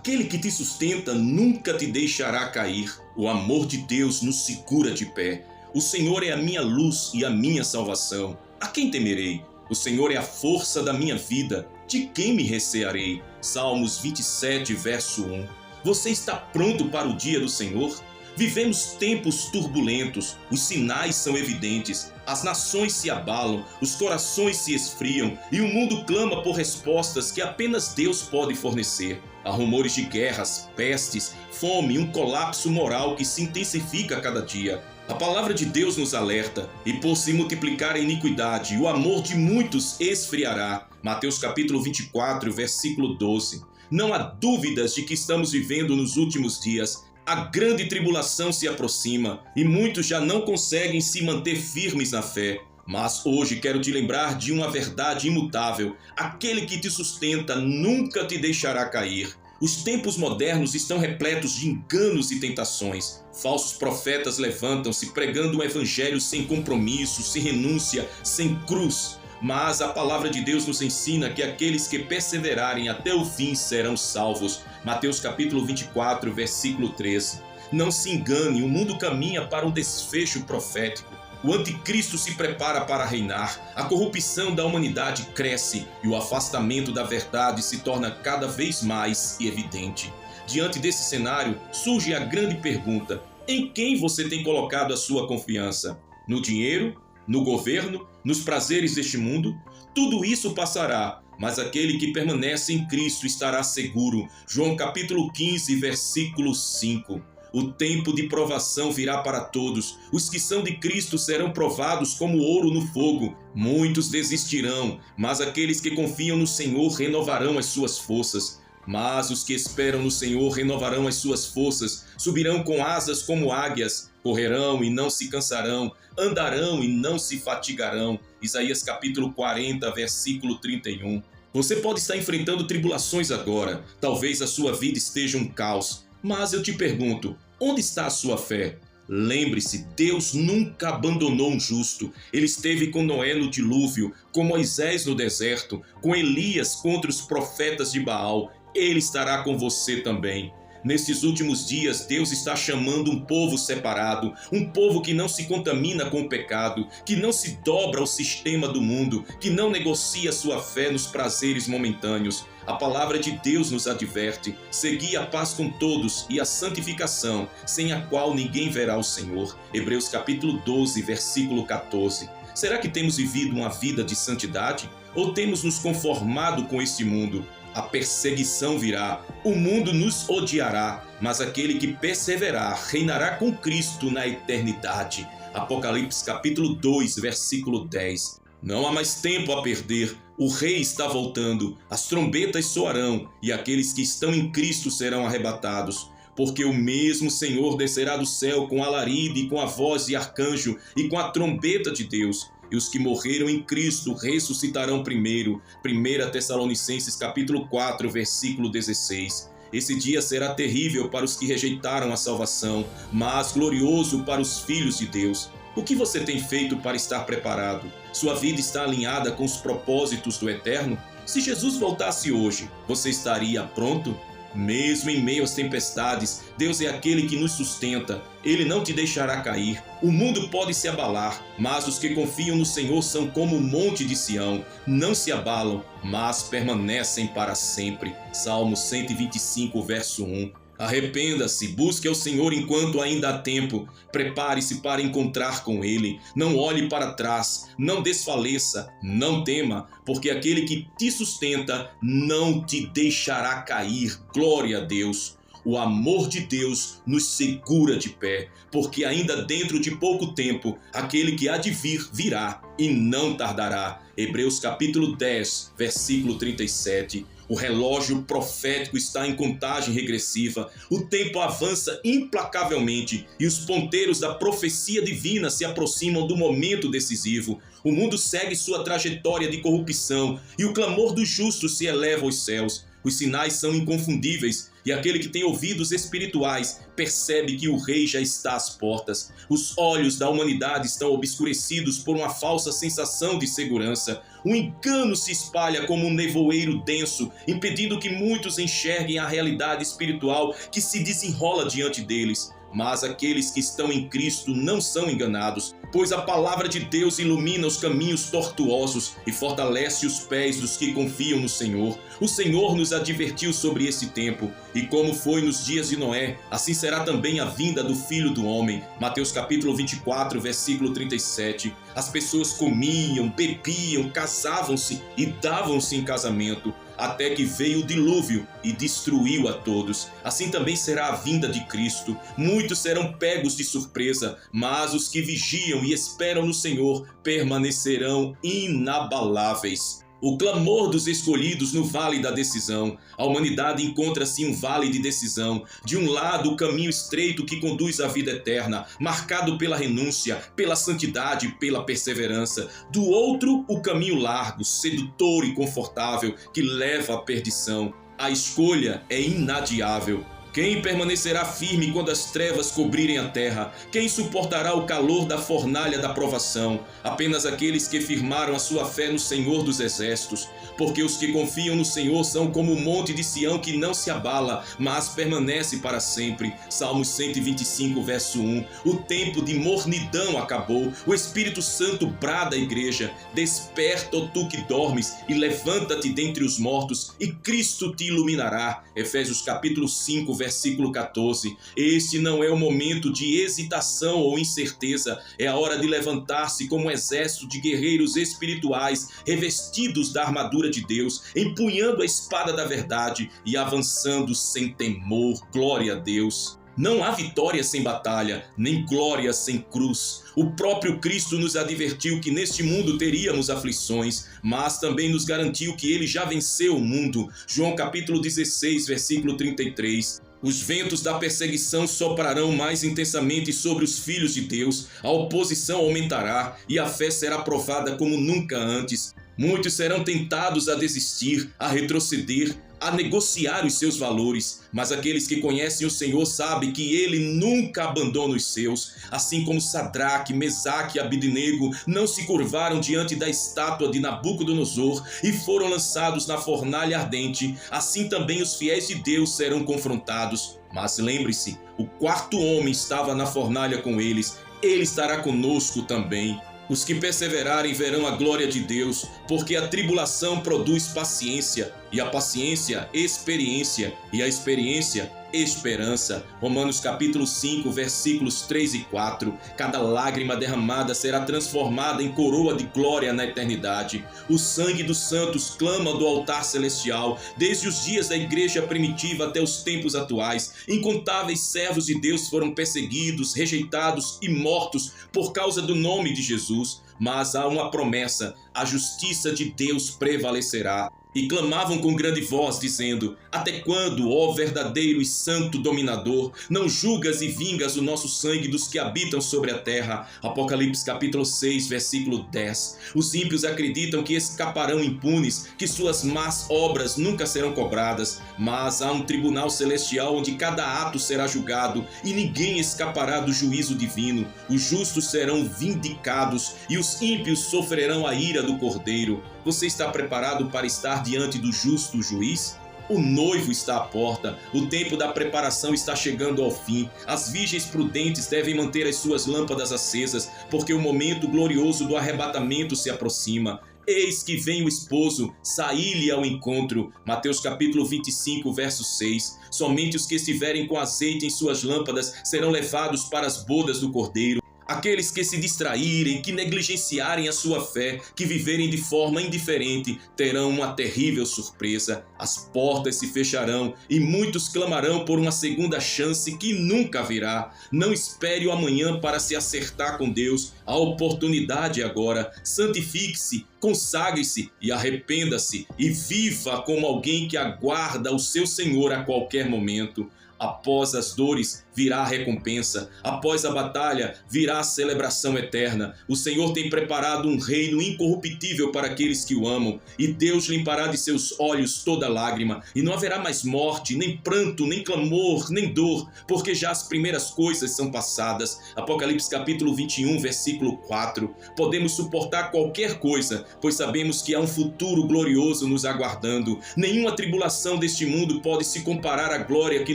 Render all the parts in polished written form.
Aquele que te sustenta nunca te deixará cair. O amor de Deus nos segura de pé. O Senhor é a minha luz e a minha salvação. A quem temerei? O Senhor é a força da minha vida. De quem me recearei? Salmos 27, verso 1. Você está pronto para o dia do Senhor? Vivemos tempos turbulentos, os sinais são evidentes, as nações se abalam, os corações se esfriam e o mundo clama por respostas que apenas Deus pode fornecer. Há rumores de guerras, pestes, fome e um colapso moral que se intensifica a cada dia. A palavra de Deus nos alerta, e por se multiplicar a iniquidade, o amor de muitos esfriará. Mateus capítulo 24, versículo 12. Não há dúvidas de que estamos vivendo nos últimos dias. A grande tribulação se aproxima e muitos já não conseguem se manter firmes na fé. Mas hoje quero te lembrar de uma verdade imutável. Aquele que te sustenta nunca te deixará cair. Os tempos modernos estão repletos de enganos e tentações. Falsos profetas levantam-se pregando um evangelho sem compromisso, sem renúncia, sem cruz. Mas a palavra de Deus nos ensina que aqueles que perseverarem até o fim serão salvos. Mateus capítulo 24, versículo 13. Não se engane, o mundo caminha para um desfecho profético. O anticristo se prepara para reinar, a corrupção da humanidade cresce e o afastamento da verdade se torna cada vez mais evidente. Diante desse cenário, surge a grande pergunta: em quem você tem colocado a sua confiança? No dinheiro? No governo? Nos prazeres deste mundo? Tudo isso passará, mas aquele que permanece em Cristo estará seguro. João capítulo 15, versículo 5. O tempo de provação virá para todos. Os que são de Cristo serão provados como ouro no fogo. Muitos desistirão, mas aqueles que confiam no Senhor renovarão as suas forças. Mas os que esperam no Senhor renovarão as suas forças, subirão com asas como águias, correrão e não se cansarão, andarão e não se fatigarão. Isaías capítulo 40, versículo 31. Você pode estar enfrentando tribulações agora, talvez a sua vida esteja um caos, mas eu te pergunto, onde está a sua fé? Lembre-se, Deus nunca abandonou um justo. Ele esteve com Noé no dilúvio, com Moisés no deserto, com Elias contra os profetas de Baal. Ele estará com você também. Nesses últimos dias, Deus está chamando um povo separado, um povo que não se contamina com o pecado, que não se dobra ao sistema do mundo, que não negocia sua fé nos prazeres momentâneos. A palavra de Deus nos adverte: segui a paz com todos e a santificação, sem a qual ninguém verá o Senhor. Hebreus capítulo 12, versículo 14. Será que temos vivido uma vida de santidade? Ou temos nos conformado com este mundo? A perseguição virá, o mundo nos odiará, mas aquele que perseverar reinará com Cristo na eternidade. Apocalipse capítulo 2, versículo 10. Não há mais tempo a perder, o Rei está voltando, as trombetas soarão e aqueles que estão em Cristo serão arrebatados. Porque o mesmo Senhor descerá do céu com alarido e com a voz de arcanjo e com a trombeta de Deus. E os que morreram em Cristo ressuscitarão primeiro. 1 Tessalonicenses capítulo 4, versículo 16. Esse dia será terrível para os que rejeitaram a salvação, mas glorioso para os filhos de Deus. O que você tem feito para estar preparado? Sua vida está alinhada com os propósitos do Eterno? Se Jesus voltasse hoje, você estaria pronto? Mesmo em meio às tempestades, Deus é aquele que nos sustenta. Ele não te deixará cair. O mundo pode se abalar, mas os que confiam no Senhor são como o monte de Sião. Não se abalam, mas permanecem para sempre. Salmo 125, verso 1. Arrependa-se, busque ao Senhor enquanto ainda há tempo. Prepare-se para encontrar com Ele. Não olhe para trás, não desfaleça, não tema, porque aquele que te sustenta não te deixará cair. Glória a Deus! O amor de Deus nos segura de pé, porque ainda dentro de pouco tempo, aquele que há de vir, virá e não tardará. Hebreus capítulo 10, versículo 37. O relógio profético está em contagem regressiva, o tempo avança implacavelmente e os ponteiros da profecia divina se aproximam do momento decisivo. O mundo segue sua trajetória de corrupção e o clamor dos justos se eleva aos céus. Os sinais são inconfundíveis e aquele que tem ouvidos espirituais percebe que o rei já está às portas. Os olhos da humanidade estão obscurecidos por uma falsa sensação de segurança. O engano se espalha como um nevoeiro denso, impedindo que muitos enxerguem a realidade espiritual que se desenrola diante deles. Mas aqueles que estão em Cristo não são enganados, pois a palavra de Deus ilumina os caminhos tortuosos e fortalece os pés dos que confiam no Senhor. O Senhor nos advertiu sobre esse tempo, e como foi nos dias de Noé, assim será também a vinda do Filho do Homem. Mateus capítulo 24, versículo 37. As pessoas comiam, bebiam, casavam-se e davam-se em casamento, até que veio o dilúvio e destruiu a todos. Assim também será a vinda de Cristo. Muitos serão pegos de surpresa, mas os que vigiam e esperam no Senhor permanecerão inabaláveis. O clamor dos escolhidos no vale da decisão. A humanidade encontra-se em um vale de decisão. De um lado, o caminho estreito que conduz à vida eterna, marcado pela renúncia, pela santidade e pela perseverança. Do outro, o caminho largo, sedutor e confortável, que leva à perdição. A escolha é inadiável. Quem permanecerá firme quando as trevas cobrirem a terra? Quem suportará o calor da fornalha da provação? Apenas aqueles que firmaram a sua fé no Senhor dos Exércitos. Porque os que confiam no Senhor são como o monte de Sião que não se abala, mas permanece para sempre. Salmos 125, verso 1. O tempo de mornidão acabou. O Espírito Santo brada à igreja: desperta, ó tu que dormes, e levanta-te dentre os mortos, e Cristo te iluminará. Efésios capítulo 5, versículo 14. Este não é o momento de hesitação ou incerteza, é a hora de levantar-se como um exército de guerreiros espirituais, revestidos da armadura de Deus, empunhando a espada da verdade e avançando sem temor. Glória a Deus! Não há vitória sem batalha, nem glória sem cruz. O próprio Cristo nos advertiu que neste mundo teríamos aflições, mas também nos garantiu que ele já venceu o mundo. João capítulo 16, versículo 33. Os ventos da perseguição soprarão mais intensamente sobre os filhos de Deus, a oposição aumentará e a fé será provada como nunca antes. Muitos serão tentados a desistir, a retroceder, a negociar os seus valores, mas aqueles que conhecem o Senhor sabem que Ele nunca abandona os seus. Assim como Sadraque, Mesaque e Abidnego não se curvaram diante da estátua de Nabucodonosor e foram lançados na fornalha ardente, assim também os fiéis de Deus serão confrontados. Mas lembre-se, o quarto homem estava na fornalha com eles, ele estará conosco também. Os que perseverarem verão a glória de Deus, porque a tribulação produz paciência, e a paciência, experiência, e a experiência, esperança. Romanos capítulo 5, versículos 3 e 4. Cada lágrima derramada será transformada em coroa de glória na eternidade. O sangue dos santos clama do altar celestial, desde os dias da igreja primitiva até os tempos atuais. Incontáveis servos de Deus foram perseguidos, rejeitados e mortos por causa do nome de Jesus. Mas há uma promessa: a justiça de Deus prevalecerá. E clamavam com grande voz, dizendo: até quando, ó verdadeiro e santo dominador, não julgas e vingas o nosso sangue dos que habitam sobre a terra? Apocalipse capítulo 6, versículo 10. Os ímpios acreditam que escaparão impunes, que suas más obras nunca serão cobradas, mas há um tribunal celestial onde cada ato será julgado e ninguém escapará do juízo divino. Os justos serão vindicados e os ímpios sofrerão a ira do Cordeiro. Você está preparado para estar diante do justo juiz? O noivo está à porta, o tempo da preparação está chegando ao fim. As virgens prudentes devem manter as suas lâmpadas acesas, porque o momento glorioso do arrebatamento se aproxima. Eis que vem o esposo, saí-lhe ao encontro. Mateus capítulo 25, verso 6. Somente os que estiverem com azeite em suas lâmpadas serão levados para as bodas do Cordeiro. Aqueles que se distraírem, que negligenciarem a sua fé, que viverem de forma indiferente, terão uma terrível surpresa. As portas se fecharão e muitos clamarão por uma segunda chance que nunca virá. Não espere o amanhã para se acertar com Deus. A oportunidade é agora. Santifique-se, consagre-se e arrependa-se e viva como alguém que aguarda o seu Senhor a qualquer momento. Após as dores virá a recompensa. Após a batalha virá a celebração eterna. O Senhor tem preparado um reino incorruptível para aqueles que o amam. E Deus limpará de seus olhos toda lágrima. E não haverá mais morte, nem pranto, nem clamor, nem dor, porque já as primeiras coisas são passadas. Apocalipse capítulo 21, versículo 4. Podemos suportar qualquer coisa, pois sabemos que há um futuro glorioso nos aguardando. Nenhuma tribulação deste mundo pode se comparar à glória que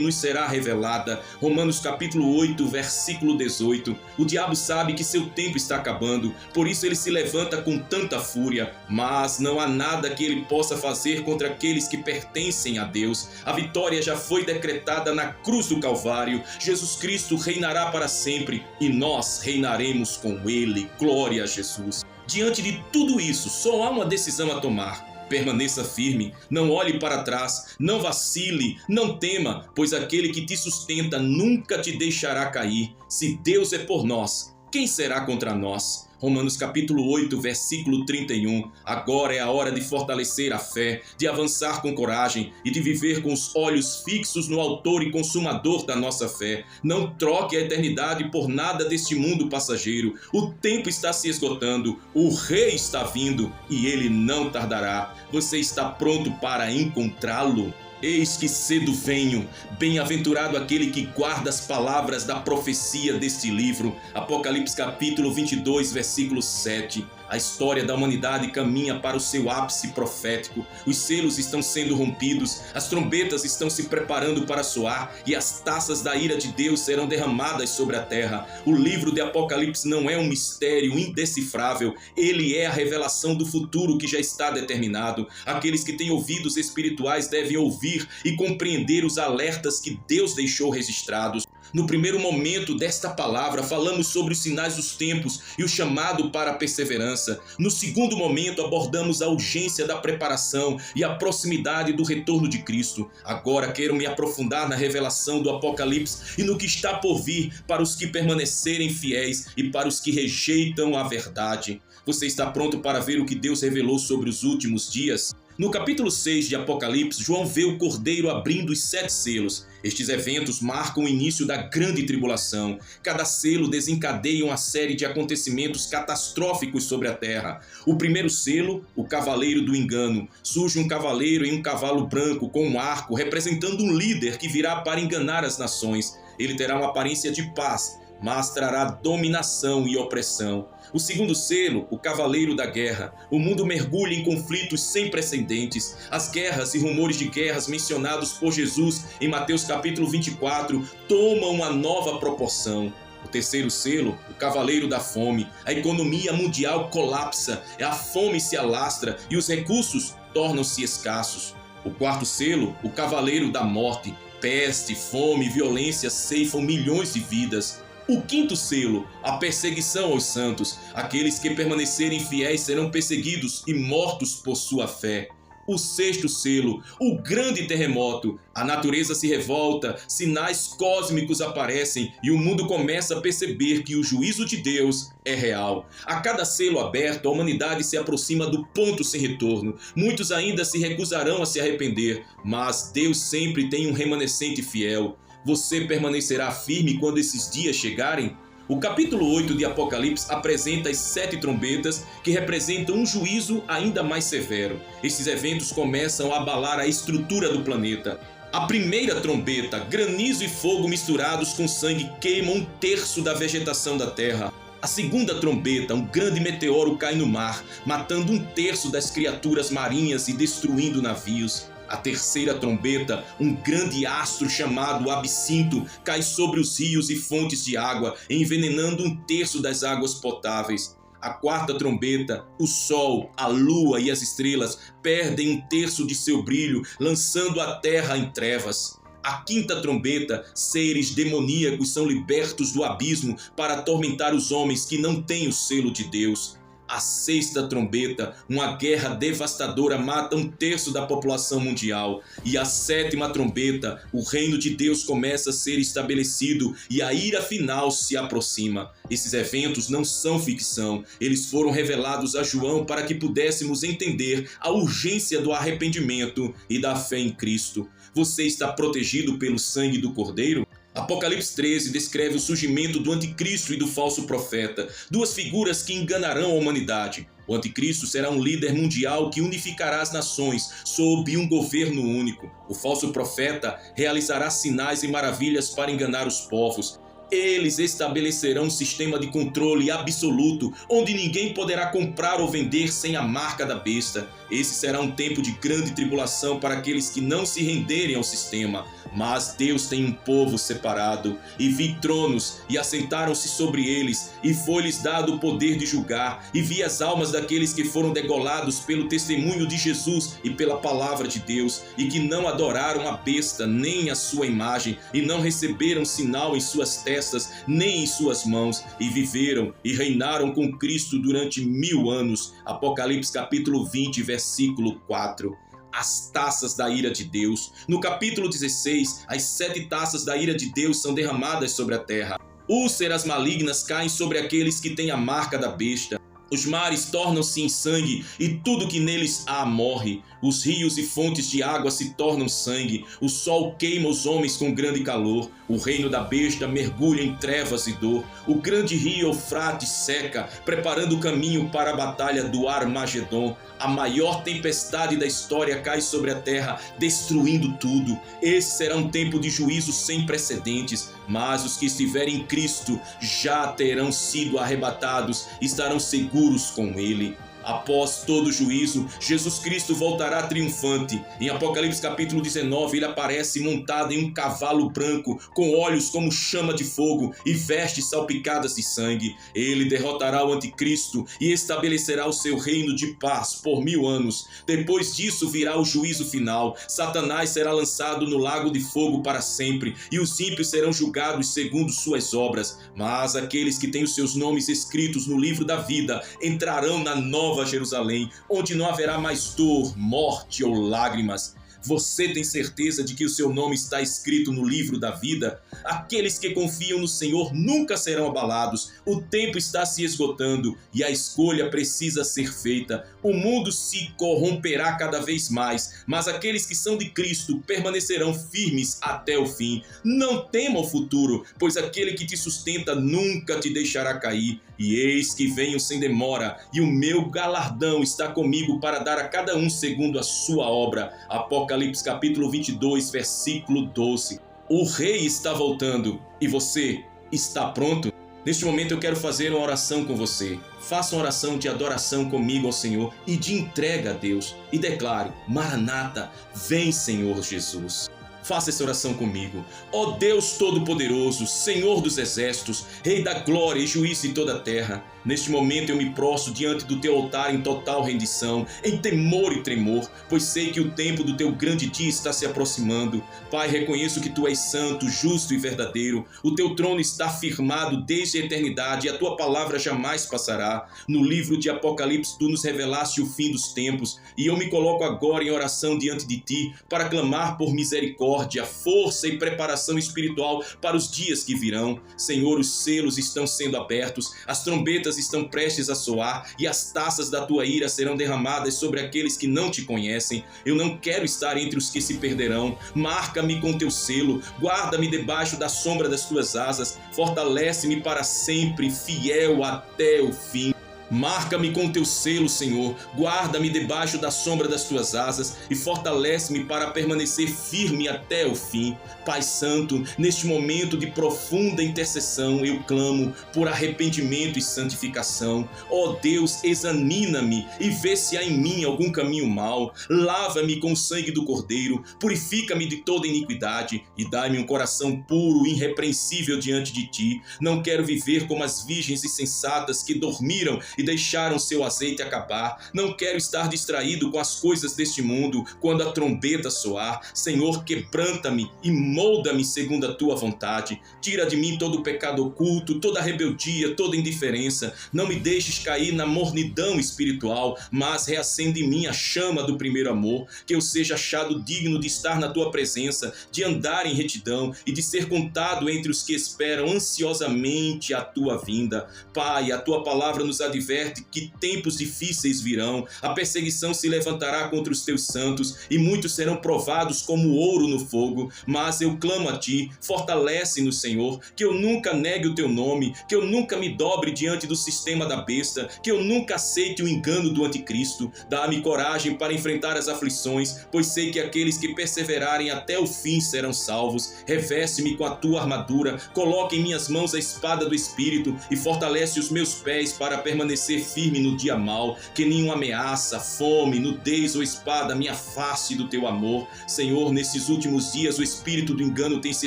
nos será revelada. Romanos capítulo 8, versículo 18. O diabo sabe que seu tempo está acabando, por isso ele se levanta com tanta fúria, mas não há nada que ele possa fazer contra aqueles que pertencem a Deus. A vitória já foi decretada na cruz do Calvário. Jesus Cristo reinará para sempre e nós reinaremos com ele. Glória a Jesus. Diante de tudo isso, só há uma decisão a tomar. Permaneça firme, não olhe para trás, não vacile, não tema, pois aquele que te sustenta nunca te deixará cair. Se Deus é por nós, quem será contra nós? Romanos capítulo 8, versículo 31. Agora é a hora de fortalecer a fé, de avançar com coragem e de viver com os olhos fixos no autor e consumador da nossa fé. Não troque a eternidade por nada deste mundo passageiro. O tempo está se esgotando, o rei está vindo e ele não tardará. Você está pronto para encontrá-lo? Eis que cedo venho, bem-aventurado aquele que guarda as palavras da profecia deste livro. Apocalipse capítulo 22, versículo 7. A história da humanidade caminha para o seu ápice profético. Os selos estão sendo rompidos, as trombetas estão se preparando para soar e as taças da ira de Deus serão derramadas sobre a terra. O livro de Apocalipse não é um mistério indecifrável, ele é a revelação do futuro que já está determinado. Aqueles que têm ouvidos espirituais devem ouvir e compreender os alertas que Deus deixou registrados. No primeiro momento desta palavra, falamos sobre os sinais dos tempos e o chamado para a perseverança. No segundo momento, abordamos a urgência da preparação e a proximidade do retorno de Cristo. Agora quero me aprofundar na revelação do Apocalipse e no que está por vir para os que permanecerem fiéis e para os que rejeitam a verdade. Você está pronto para ver o que Deus revelou sobre os últimos dias? No capítulo 6 de Apocalipse, João vê o Cordeiro abrindo os 7 selos. Estes eventos marcam o início da grande tribulação. Cada selo desencadeia uma série de acontecimentos catastróficos sobre a terra. O primeiro selo, o Cavaleiro do Engano. Surge um cavaleiro em um cavalo branco com um arco, representando um líder que virá para enganar as nações. Ele terá uma aparência de paz, mas trará dominação e opressão. O segundo selo, o Cavaleiro da Guerra. O mundo mergulha em conflitos sem precedentes. As guerras e rumores de guerras mencionados por Jesus em Mateus capítulo 24 tomam uma nova proporção. O terceiro selo, o Cavaleiro da Fome. A economia mundial colapsa, a fome se alastra e os recursos tornam-se escassos. O quarto selo, o Cavaleiro da Morte. Peste, fome e violência ceifam milhões de vidas. O quinto selo, a perseguição aos santos. Aqueles que permanecerem fiéis serão perseguidos e mortos por sua fé. O sexto selo, o grande terremoto. A natureza se revolta, sinais cósmicos aparecem e o mundo começa a perceber que o juízo de Deus é real. A cada selo aberto, a humanidade se aproxima do ponto sem retorno. Muitos ainda se recusarão a se arrepender, mas Deus sempre tem um remanescente fiel. Você permanecerá firme quando esses dias chegarem? O capítulo 8 de Apocalipse apresenta as 7 trombetas que representam um juízo ainda mais severo. Esses eventos começam a abalar a estrutura do planeta. A primeira trombeta, granizo e fogo misturados com sangue, queimam 1/3 da vegetação da terra. A segunda trombeta, um grande meteoro cai no mar, matando 1/3 das criaturas marinhas e destruindo navios. A terceira trombeta, um grande astro chamado Absinto, cai sobre os rios e fontes de água, envenenando 1/3 das águas potáveis. A quarta trombeta, o sol, a lua e as estrelas perdem 1/3 de seu brilho, lançando a terra em trevas. A quinta trombeta, seres demoníacos são libertos do abismo para atormentar os homens que não têm o selo de Deus. A sexta trombeta, uma guerra devastadora mata 1/3 da população mundial. E a sétima trombeta, o reino de Deus começa a ser estabelecido e a ira final se aproxima. Esses eventos não são ficção, eles foram revelados a João para que pudéssemos entender a urgência do arrependimento e da fé em Cristo. você está protegido pelo sangue do Cordeiro? Apocalipse 13 descreve o surgimento do anticristo e do falso profeta, duas figuras que enganarão a humanidade. O anticristo será um líder mundial que unificará as nações sob um governo único. O falso profeta realizará sinais e maravilhas para enganar os povos. Eles estabelecerão um sistema de controle absoluto, onde ninguém poderá comprar ou vender sem a marca da besta. Esse será um tempo de grande tribulação para aqueles que não se renderem ao sistema. Mas Deus tem um povo separado, e vi tronos, e assentaram-se sobre eles, e foi-lhes dado o poder de julgar, e vi as almas daqueles que foram degolados pelo testemunho de Jesus e pela palavra de Deus, e que não adoraram a besta, nem a sua imagem, e não receberam sinal em suas testas, nem em suas mãos, e viveram e reinaram com Cristo durante 1000 anos. Apocalipse capítulo 20, versículo 4. As taças da ira de Deus. No capítulo 16, as 7 taças da ira de Deus são derramadas sobre a terra. Úlceras malignas caem sobre aqueles que têm a marca da besta. Os mares tornam-se em sangue e tudo que neles há morre. Os rios e fontes de água se tornam sangue. O sol queima os homens com grande calor. O reino da besta mergulha em trevas e dor. O grande rio Eufrates seca, preparando o caminho para a batalha do Armagedon. A maior tempestade da história cai sobre a terra, destruindo tudo. Esse será um tempo de juízo sem precedentes, mas os que estiverem em Cristo já terão sido arrebatados, estarão seguros com Ele. Após todo juízo, Jesus Cristo voltará triunfante. Em Apocalipse capítulo 19, ele aparece montado em um cavalo branco, com olhos como chama de fogo e vestes salpicadas de sangue. Ele derrotará o anticristo e estabelecerá o seu reino de paz por 1000 anos. Depois disso virá o juízo final. Satanás será lançado no lago de fogo para sempre, e os ímpios serão julgados segundo suas obras. Mas aqueles que têm os seus nomes escritos no livro da vida entrarão na Nova Jerusalém, onde não haverá mais dor, morte ou lágrimas. Você tem certeza de que o seu nome está escrito no livro da vida? Aqueles que confiam no Senhor nunca serão abalados. O tempo está se esgotando e a escolha precisa ser feita. O mundo se corromperá cada vez mais, mas aqueles que são de Cristo permanecerão firmes até o fim. Não tema o futuro, pois aquele que te sustenta nunca te deixará cair. E eis que venho sem demora, e o meu galardão está comigo para dar a cada um segundo a sua obra. Apocalipse capítulo 22, versículo 12. O rei está voltando, e você está pronto? Neste momento eu quero fazer uma oração com você. Faça uma oração de adoração comigo ao Senhor e de entrega a Deus. E declare: Maranata, vem Senhor Jesus. Faça essa oração comigo. Ó Deus Todo-Poderoso, Senhor dos Exércitos, Rei da Glória e Juiz de toda a terra, neste momento eu me prostro diante do teu altar em total rendição, em temor e tremor, pois sei que o tempo do teu grande dia está se aproximando. Pai, reconheço que tu és santo, justo e verdadeiro. O teu trono está firmado desde a eternidade e a tua palavra jamais passará. No livro de Apocalipse tu nos revelaste o fim dos tempos, e eu me coloco agora em oração diante de ti para clamar por misericórdia, força e preparação espiritual para os dias que virão. Senhor, os selos estão sendo abertos, as trombetas estão prestes a soar e as taças da tua ira serão derramadas sobre aqueles que não te conhecem. Eu não quero estar entre os que se perderão. Marca-me com teu selo, guarda-me debaixo da sombra das tuas asas, fortalece-me para sempre, fiel até o fim. Marca-me com teu selo, Senhor, guarda-me debaixo da sombra das tuas asas e fortalece-me para permanecer firme até o fim. Pai Santo, neste momento de profunda intercessão, eu clamo por arrependimento e santificação. Ó Deus, examina-me e vê se há em mim algum caminho mau. Lava-me com o sangue do Cordeiro, purifica-me de toda iniquidade e dai-me um coração puro e irrepreensível diante de ti. Não quero viver como as virgens insensatas que dormiram e deixaram seu azeite acabar. Não quero estar distraído com as coisas deste mundo quando a trombeta soar. Senhor, quebranta-me e molda-me segundo a tua vontade. Tira de mim todo o pecado oculto, toda a rebeldia, toda a indiferença. Não me deixes cair na mornidão espiritual, mas reacende em mim a chama do primeiro amor, que eu seja achado digno de estar na tua presença, de andar em retidão e de ser contado entre os que esperam ansiosamente a tua vinda. Pai, a tua palavra nos adverte adverte que tempos difíceis virão, a perseguição se levantará contra os teus santos e muitos serão provados como ouro no fogo. Mas eu clamo a ti, fortalece-nos, Senhor, que eu nunca negue o teu nome, que eu nunca me dobre diante do sistema da besta, que eu nunca aceite o engano do anticristo. Dá-me coragem para enfrentar as aflições, pois sei que aqueles que perseverarem até o fim serão salvos. Reveste-me com a tua armadura, coloca em minhas mãos a espada do Espírito e fortalece os meus pés para permanecer firme no dia mau. Que nenhuma ameaça, fome, nudez ou espada me afaste do teu amor. Senhor, nesses últimos dias o espírito do engano tem se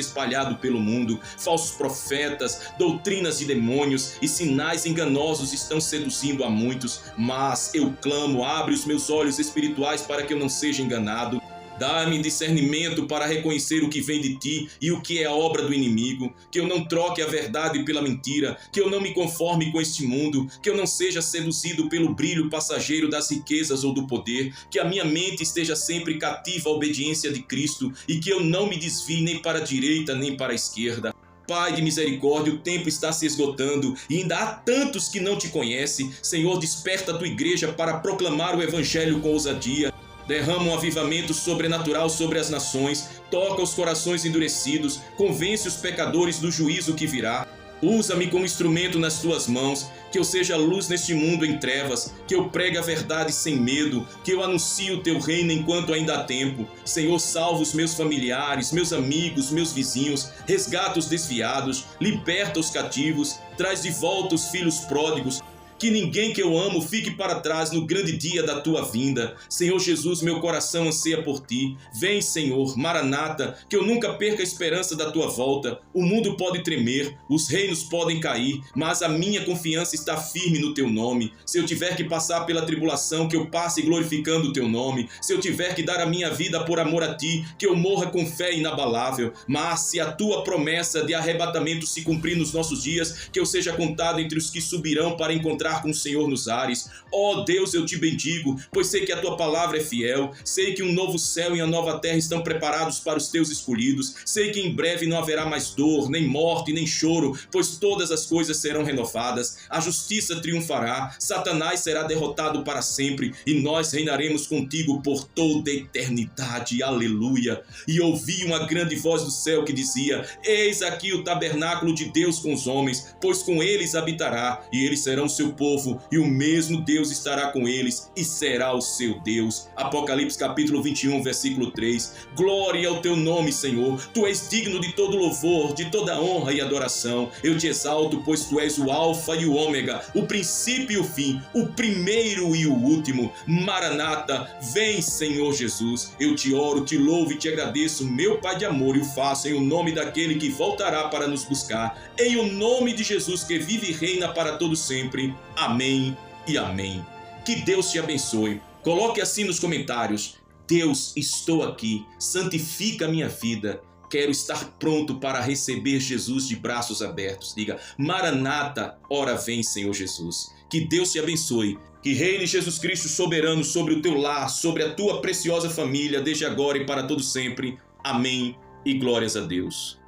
espalhado pelo mundo. Falsos profetas, doutrinas de demônios e sinais enganosos estão seduzindo a muitos. Mas eu clamo, abre os meus olhos espirituais para que eu não seja enganado. Dá-me discernimento para reconhecer o que vem de ti e o que é a obra do inimigo, que eu não troque a verdade pela mentira, que eu não me conforme com este mundo, que eu não seja seduzido pelo brilho passageiro das riquezas ou do poder, que a minha mente esteja sempre cativa à obediência de Cristo e que eu não me desvie nem para a direita nem para a esquerda. Pai de misericórdia, o tempo está se esgotando e ainda há tantos que não te conhecem. Senhor, desperta a tua igreja para proclamar o evangelho com ousadia. Derrama um avivamento sobrenatural sobre as nações, toca os corações endurecidos, convence os pecadores do juízo que virá. Usa-me como instrumento nas tuas mãos, que eu seja luz neste mundo em trevas, que eu pregue a verdade sem medo, que eu anuncie o teu reino enquanto ainda há tempo. Senhor, salva os meus familiares, meus amigos, meus vizinhos, resgata os desviados, liberta os cativos, traz de volta os filhos pródigos. Que ninguém que eu amo fique para trás no grande dia da tua vinda. Senhor Jesus, meu coração anseia por ti. Vem, Senhor, Maranata, que eu nunca perca a esperança da tua volta. O mundo pode tremer, os reinos podem cair, mas a minha confiança está firme no teu nome. Se eu tiver que passar pela tribulação, que eu passe glorificando o teu nome. Se eu tiver que dar a minha vida por amor a ti, que eu morra com fé inabalável. Mas se a tua promessa de arrebatamento se cumprir nos nossos dias, que eu seja contado entre os que subirão para encontrar com o Senhor nos ares. Ó Deus, eu te bendigo, pois sei que a tua palavra é fiel. Sei que um novo céu e a nova terra estão preparados para os teus escolhidos. Sei que em breve não haverá mais dor, nem morte, nem choro, pois todas as coisas serão renovadas. A justiça triunfará, Satanás será derrotado para sempre e nós reinaremos contigo por toda a eternidade. Aleluia! E ouvi uma grande voz do céu que dizia: eis aqui o tabernáculo de Deus com os homens, pois com eles habitará, e eles serão seu povo, e o mesmo Deus estará com eles e será o seu Deus. Apocalipse capítulo 21, versículo 3. Glória ao teu nome, Senhor. Tu és digno de todo louvor, de toda honra e adoração. Eu te exalto, pois tu és o alfa e o ômega, o princípio e o fim, o primeiro e o último. Maranata, vem, Senhor Jesus. Eu te oro, te louvo e te agradeço, meu Pai de amor, e o faço em o nome daquele que voltará para nos buscar, em o nome de Jesus que vive e reina para todo sempre. Amém e amém. Que Deus te abençoe. Coloque assim nos comentários: Deus, estou aqui, santifica a minha vida. Quero estar pronto para receber Jesus de braços abertos. Diga: Maranata, ora vem, Senhor Jesus. Que Deus te abençoe. Que reine Jesus Cristo soberano sobre o teu lar, sobre a tua preciosa família, desde agora e para todo sempre. Amém e glórias a Deus.